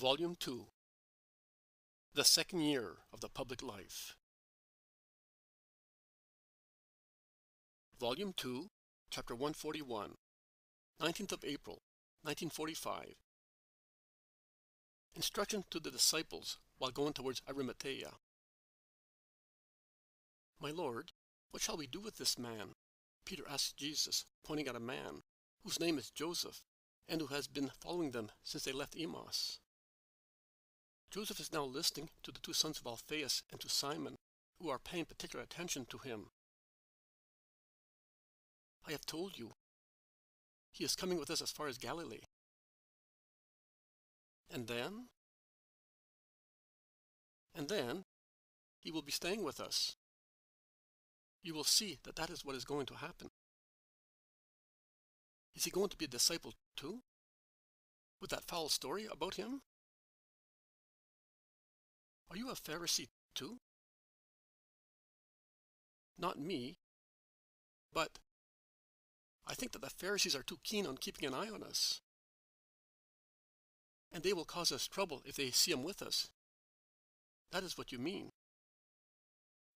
Volume 2. The Second Year of the Public Life. Volume 2, Chapter 141, 19th of April, 1945. Instruction to the disciples while going towards Arimathea. My Lord, what shall we do with this man? Peter asked Jesus, pointing at a man, whose name is Joseph, and who has been following them since they left Emmaus. Joseph is now listening to the two sons of Alphaeus and to Simon, who are paying particular attention to him. I have told you, he is coming with us as far as Galilee. And then? And then, he will be staying with us. You will see that that is what is going to happen. Is he going to be a disciple too? With that foul story about him? Are you a Pharisee too? Not me, but I think that the Pharisees are too keen on keeping an eye on us. And they will cause us trouble if they see him with us. That is what you mean.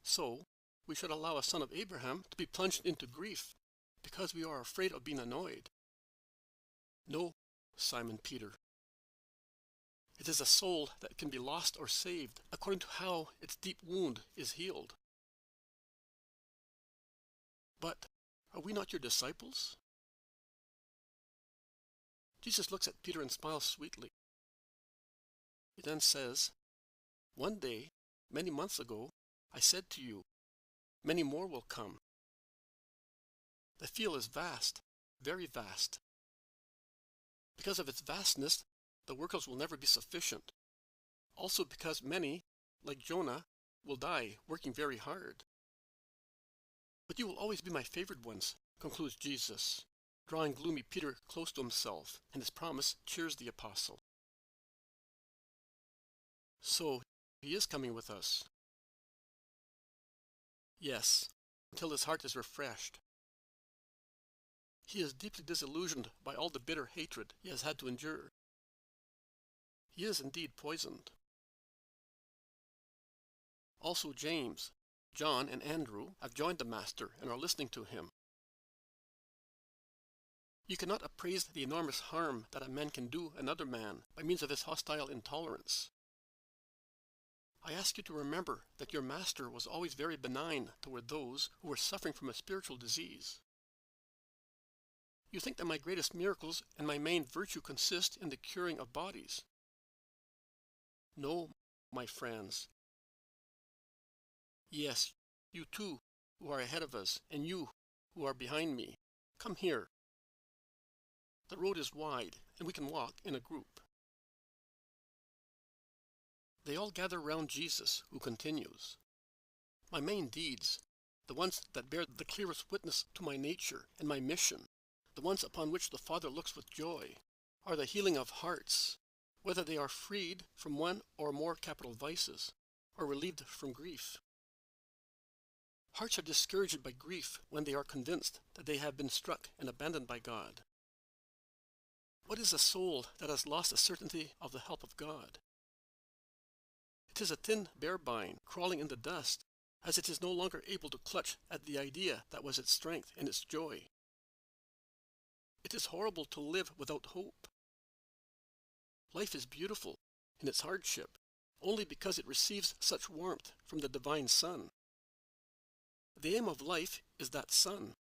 So, we should allow a son of Abraham to be plunged into grief because we are afraid of being annoyed. No, Simon Peter. It is a soul that can be lost or saved according to how its deep wound is healed. But are we not your disciples? Jesus looks at Peter and smiles sweetly. He then says, "One day, many months ago, I said to you, many more will come." The field is vast, very vast. Because of its vastness, the workers will never be sufficient. Also because many, like Jonah, will die working very hard. But you will always be my favored ones, concludes Jesus, drawing gloomy Peter close to himself, and his promise cheers the apostle. So, he is coming with us. Yes, until his heart is refreshed. He is deeply disillusioned by all the bitter hatred he has had to endure. He is indeed poisoned. Also James, John, and Andrew have joined the Master and are listening to him. You cannot appraise the enormous harm that a man can do another man by means of his hostile intolerance. I ask you to remember that your Master was always very benign toward those who were suffering from a spiritual disease. You think that my greatest miracles and my main virtue consist in the curing of bodies. No, my friends. Yes, you too, who are ahead of us, and you, who are behind me. Come here. The road is wide, and we can walk in a group. They all gather round Jesus, who continues, "My main deeds, the ones that bear the clearest witness to my nature and my mission, the ones upon which the Father looks with joy, are the healing of hearts, whether they are freed from one or more capital vices, or relieved from grief. Hearts are discouraged by grief when they are convinced that they have been struck and abandoned by God. What is a soul that has lost the certainty of the help of God? It is a thin bear vine crawling in the dust, as it is no longer able to clutch at the idea that was its strength and its joy. It is horrible to live without hope. Life is beautiful in its hardship, only because it receives such warmth from the divine sun. The aim of life is that sun.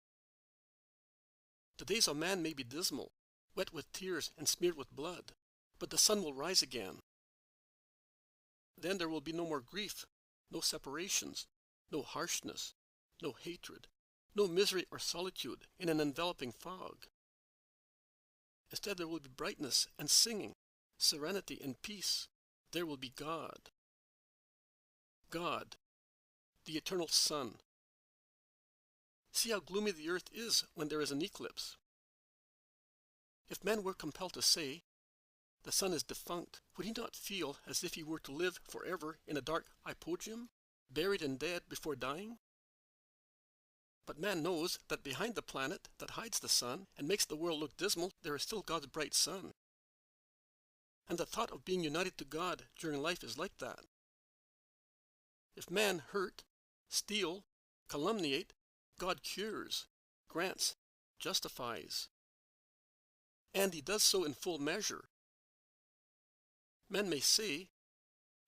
The days of man may be dismal, wet with tears and smeared with blood, but the sun will rise again. Then there will be no more grief, no separations, no harshness, no hatred, no misery or solitude in an enveloping fog. Instead, there will be brightness and singing, serenity and peace. There will be God. God, the eternal sun. See how gloomy the earth is when there is an eclipse. If man were compelled to say, the sun is defunct, would he not feel as if he were to live forever in a dark hypogeum, buried and dead before dying? But man knows that behind the planet that hides the sun and makes the world look dismal, there is still God's bright sun. And the thought of being united to God during life is like that. If man hurt, steal, calumniate, God cures, grants, justifies. And he does so in full measure. Men may say,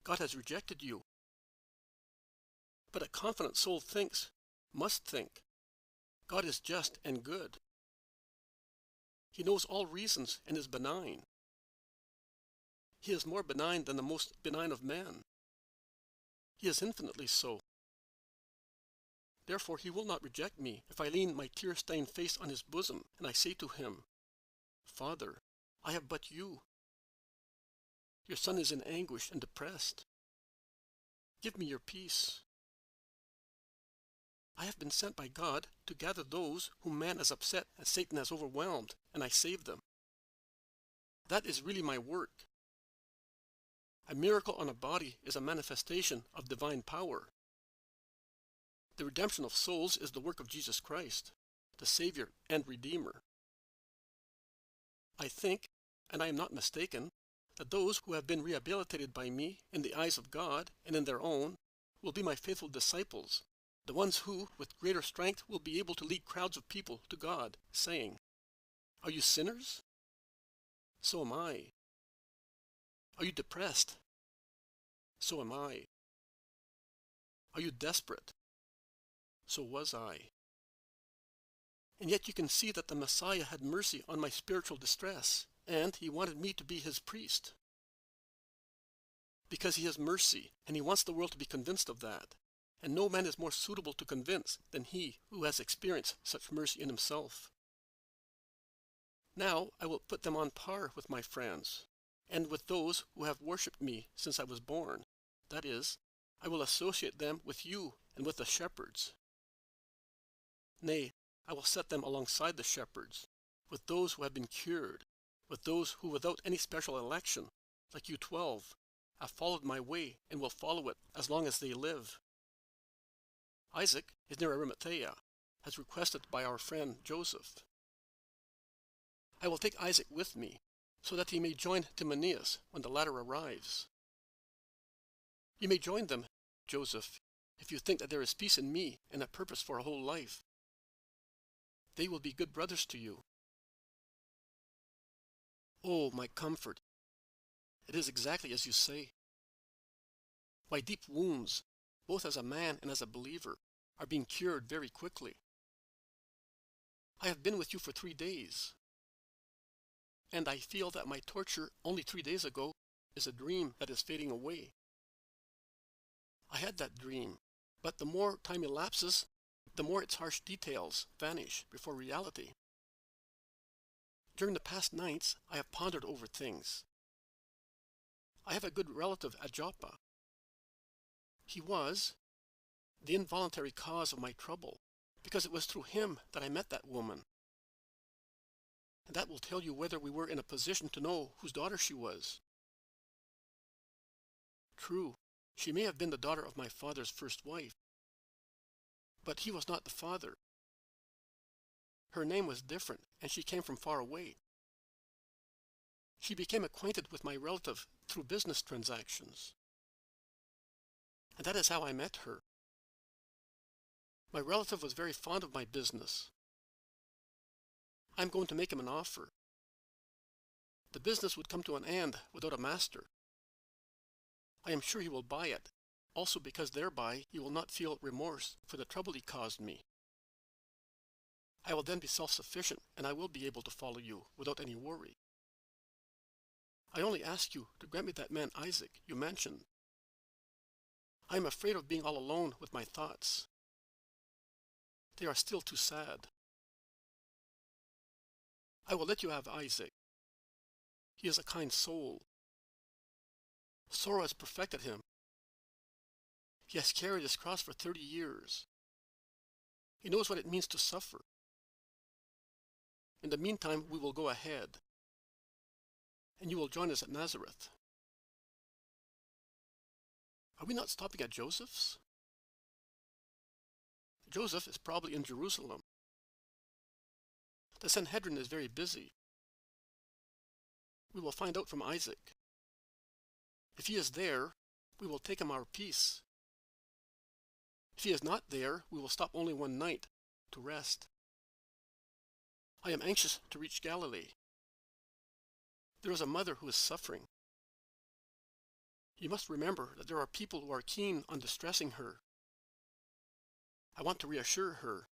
God has rejected you. But a confident soul must think, God is just and good. He knows all reasons and is benign. He is more benign than the most benign of men. He is infinitely so. Therefore he will not reject me if I lean my tear-stained face on his bosom and I say to him, Father, I have but you. Your son is in anguish and depressed. Give me your peace. I have been sent by God to gather those whom man has upset and Satan has overwhelmed, and I save them. That is really my work. A miracle on a body is a manifestation of divine power. The redemption of souls is the work of Jesus Christ, the Savior and Redeemer. I think, and I am not mistaken, that those who have been rehabilitated by me in the eyes of God and in their own will be my faithful disciples, the ones who, with greater strength, will be able to lead crowds of people to God, saying, Are you sinners? So am I. Are you depressed? So am I. Are you desperate? So was I. And yet you can see that the Messiah had mercy on my spiritual distress, and he wanted me to be his priest. Because he has mercy, and he wants the world to be convinced of that. And no man is more suitable to convince than he who has experienced such mercy in himself. Now I will put them on par with my friends, and with those who have worshipped me since I was born. That is, I will associate them with you and with the shepherds. Nay, I will set them alongside the shepherds, with those who have been cured, with those who without any special election, like you 12, have followed my way and will follow it as long as they live. Isaac is near Arimathea, as requested by our friend Joseph. I will take Isaac with me, so that he may join Timoneus when the latter arrives. You may join them, Joseph, if you think that there is peace in me and a purpose for a whole life. They will be good brothers to you. Oh, my comfort! It is exactly as you say. My deep wounds, both as a man and as a believer, are being cured very quickly. I have been with you for 3 days, and I feel that my torture only 3 days ago is a dream that is fading away. I had that dream, but the more time elapses, the more its harsh details vanish before reality. During the past nights, I have pondered over things. I have a good relative at Joppa. He was the involuntary cause of my trouble, because it was through him that I met that woman. And that will tell you whether we were in a position to know whose daughter she was. True, she may have been the daughter of my father's first wife, but he was not the father. Her name was different, and she came from far away. She became acquainted with my relative through business transactions. And that is how I met her. My relative was very fond of my business. I'm going to make him an offer. The business would come to an end without a master. I am sure he will buy it, also because thereby he will not feel remorse for the trouble he caused me. I will then be self-sufficient, and I will be able to follow you without any worry. I only ask you to grant me that man Isaac you mentioned. I am afraid of being all alone with my thoughts. They are still too sad. I will let you have Isaac. He is a kind soul. Sorrow has perfected him. He has carried his cross for 30 years. He knows what it means to suffer. In the meantime, we will go ahead, and you will join us at Nazareth. Are we not stopping at Joseph's? Joseph is probably in Jerusalem. The Sanhedrin is very busy. We will find out from Isaac. If he is there, we will take him our peace. If he is not there, we will stop only one night to rest. I am anxious to reach Galilee. There is a mother who is suffering. You must remember that there are people who are keen on distressing her. I want to reassure her.